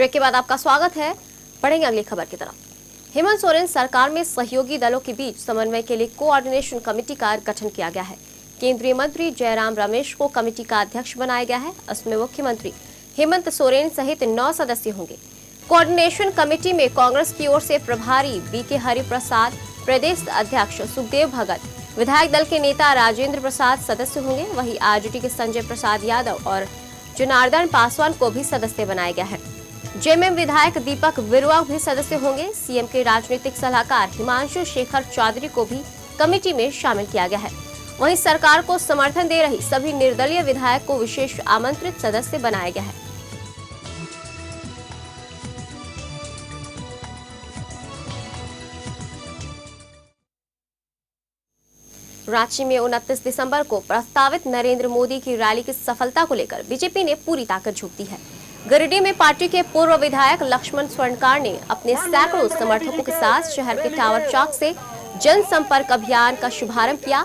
Break के बाद आपका स्वागत है। पढ़ेंगे अगली खबर की तरफ। हेमंत सोरेन सरकार में सहयोगी दलों के बीच समन्वय के लिए कोऑर्डिनेशन कमेटी का गठन किया गया है। केंद्रीय मंत्री जयराम रमेश को कमेटी का अध्यक्ष बनाया गया है। इसमें मुख्यमंत्री हेमंत सोरेन सहित 9 सदस्य होंगे। कोऑर्डिनेशन कमेटी में कांग्रेस की ओर से प्रभारी बीके हरिप्रसाद, प्रदेश अध्यक्ष सुखदेव भगत, विधायक दल के नेता राजेंद्र प्रसाद सदस्य होंगे। वहीं आरजेडी के संजय प्रसाद यादव और जनार्दन पासवान को भी सदस्य बनाया गया है। जेएमएम विधायक दीपक बिरुआ भी सदस्य होंगे। सीएम के राजनीतिक सलाहकार हिमांशु शेखर चौधरी को भी कमेटी में शामिल किया गया है। वहीं सरकार को समर्थन दे रही सभी निर्दलीय विधायक को विशेष आमंत्रित सदस्य बनाया गया है। रांची में 29 दिसंबर को प्रस्तावित नरेंद्र मोदी की रैली की सफलता को लेकर बीजेपी ने पूरी ताकत झोंक दी है। गिरिडीह में पार्टी के पूर्व विधायक लक्ष्मण स्वर्णकार ने अपने सैकड़ों समर्थकों के साथ शहर के टावर चौक से जनसंपर्क अभियान का शुभारंभ किया।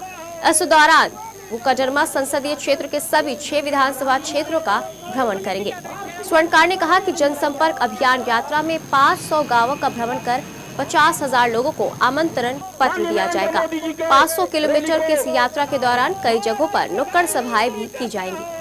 इस दौरान वो कटरमा संसदीय क्षेत्र के सभी 6 विधानसभा क्षेत्रों का भ्रमण करेंगे। स्वर्णकार ने कहा कि जनसंपर्क अभियान यात्रा में 500 गांवों का भ्रमण कर 50,000 लोगों को आमंत्रण पत्र दिया जाएगा। 500 किलोमीटर की इस यात्रा के दौरान कई जगहों पर नुक्कड़ सभाएं भी की जाएंगी।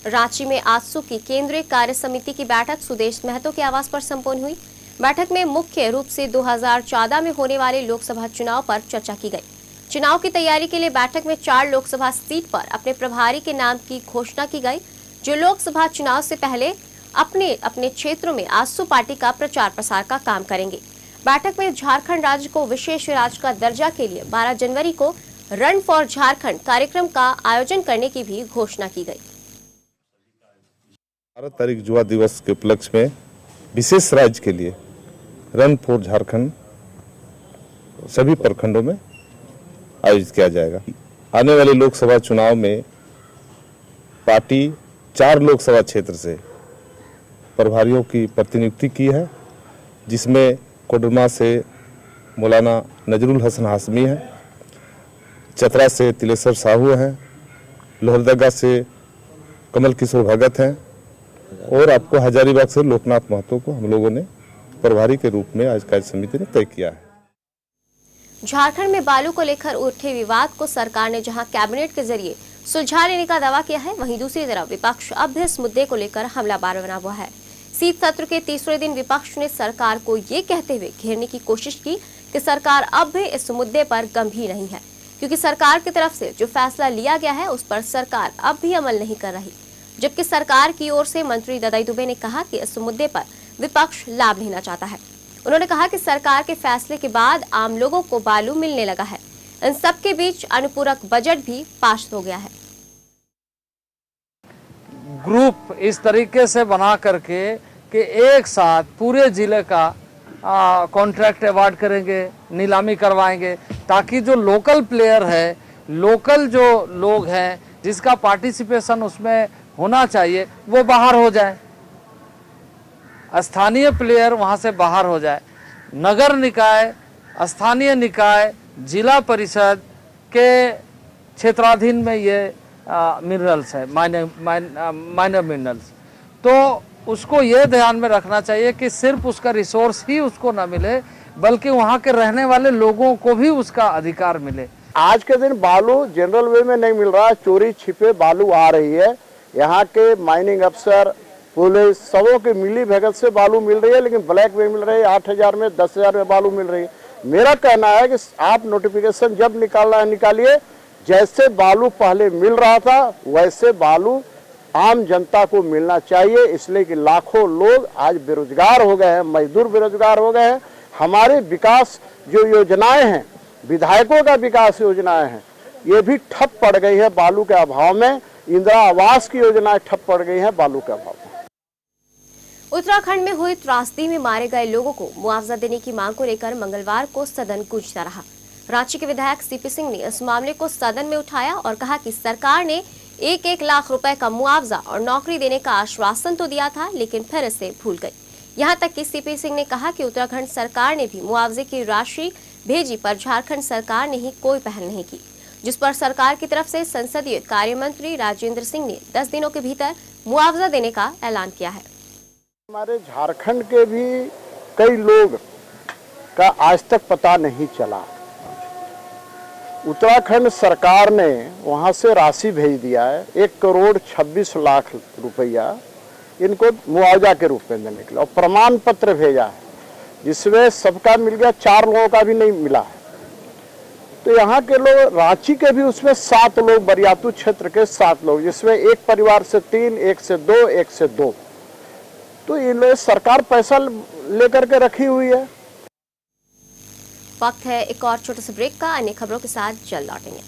रांची में आजसू की केंद्रीय कार्य समिति की बैठक सुदेश महतो के आवास पर संपन्न हुई। बैठक में मुख्य रूप से 2014 में होने वाले लोकसभा चुनाव पर चर्चा की गई। चुनाव की तैयारी के लिए बैठक में 4 लोकसभा सीट पर अपने प्रभारी के नाम की घोषणा की गई, जो लोकसभा चुनाव से पहले अपने अपने क्षेत्रों में आजसू पार्टी का प्रचार प्रसार का काम करेंगे। बैठक में झारखंड राज्य को विशेष राज्य का दर्जा के लिए 12 जनवरी को रन फॉर झारखंड कार्यक्रम का आयोजन करने की भी घोषणा की गई। 12 तारीख युवा दिवस के उपलक्ष्य में विशेष राज्य के लिए रन फॉर झारखंड सभी प्रखंडों में आयोजित किया जाएगा। आने वाले लोकसभा चुनाव में पार्टी 4 लोकसभा क्षेत्र से प्रभारियों की प्रतिनियुक्ति की है, जिसमें कोडरमा से मौलाना नजरुल हसन हाशमी हैं, चतरा से तिलेश्वर साहू हैं, लोहरदगा से कमल किशोर भगत हैं और आपको हजारीबाग से लोकनाथ महतो को हम लोगों ने प्रभारी के रूप में आज कार्य समिति ने तय किया है। झारखंड में बालू को लेकर उठे विवाद को सरकार ने जहां कैबिनेट के जरिए सुलझा लेने का दावा किया है, वहीं दूसरी तरफ विपक्ष अब भी इस मुद्दे को लेकर हमलावर बना हुआ है। शीत सत्र के तीसरे दिन विपक्ष ने सरकार को ये कहते हुए घेरने की कोशिश की कि सरकार अब भी इस मुद्दे पर गंभीर नहीं है, क्योंकि सरकार की तरफ से जो फैसला लिया गया है उस पर सरकार अब भी अमल नहीं कर रही। जबकि सरकार की ओर से मंत्री ददाई दुबे ने कहा कि इस मुद्दे पर विपक्ष लाभ लेना चाहता है। उन्होंने कहा कि सरकार के फैसले के बाद आम लोगों को बालू मिलने लगा है। इन सब के बीच अनुपूरक बजट भी पास हो गया है। ग्रुप इस तरीके से बना करके कि एक साथ पूरे जिले का कॉन्ट्रैक्ट अवार्ड करेंगे, नीलामी करवाएंगे, ताकि जो लोकल प्लेयर है, लोकल जो लोग हैं जिसका पार्टिसिपेशन उसमें होना चाहिए, वो बाहर हो जाए, स्थानीय प्लेयर वहां से बाहर हो जाए। नगर निकाय, स्थानीय निकाय, जिला परिषद के क्षेत्राधीन में ये मिनरल्स है, माइनर मिनरल्स, तो उसको ये ध्यान में रखना चाहिए कि सिर्फ उसका रिसोर्स ही उसको ना मिले, बल्कि वहाँ के रहने वाले लोगों को भी उसका अधिकार मिले। आज के दिन बालू जनरल वे में नहीं मिल रहा, चोरी छिपे बालू आ रही है। यहाँ के माइनिंग अफसर, पुलिस, सबों की मिली भगत से बालू मिल रही है, लेकिन ब्लैक में मिल रही है। 8,000 में 10,000 में बालू मिल रही है। मेरा कहना है कि आप नोटिफिकेशन जब निकालना है निकालिए, जैसे बालू पहले मिल रहा था वैसे बालू आम जनता को मिलना चाहिए। इसलिए कि लाखों लोग आज बेरोजगार हो गए हैं, मजदूर बेरोजगार हो गए हैं। हमारे विकास जो योजनाएं हैं, विधायकों का विकास योजनाएं हैं, ये भी ठप पड़ गई है बालू के अभाव में। इंदिरा आवास की योजनाएं ठप पड़ गई है बालू के अभाव में। उत्तराखंड में हुई त्रासदी में मारे गए लोगों को मुआवजा देने की मांग को लेकर मंगलवार को सदन गूंजता रहा। रांची के विधायक सीपी सिंह ने इस मामले को सदन में उठाया और कहा कि सरकार ने 1-1 लाख रुपए का मुआवजा और नौकरी देने का आश्वासन तो दिया था, लेकिन फिर इसे भूल गई। यहां तक कि सीपी सिंह ने कहा कि उत्तराखंड सरकार ने भी मुआवजे की राशि भेजी, पर झारखंड सरकार ने ही कोई पहल नहीं की। जिस पर सरकार की तरफ से संसदीय कार्य मंत्री राजेंद्र सिंह ने 10 दिनों के भीतर मुआवजा देने का ऐलान किया है। हमारे झारखंड के भी कई लोग का आज तक पता नहीं चला। उत्तराखंड सरकार ने वहां से राशि भेज दिया है 1,26,00,000 रुपया इनको मुआवजा के रूप में देने के लिए, और प्रमाण पत्र भेजा है जिसमें सबका मिल गया, 4 लोगों का भी नहीं मिला है। तो यहाँ के लोग, रांची के भी उसमें 7 लोग, बरियातू क्षेत्र के 7 लोग, जिसमें एक परिवार से 3, एक से 2, एक से 2। तो इन लोग सरकार पैसा लेकर के रखी हुई है। वक्त है एक और छोटे से ब्रेक का। अन्य खबरों के साथ जल्द लौटेंगे।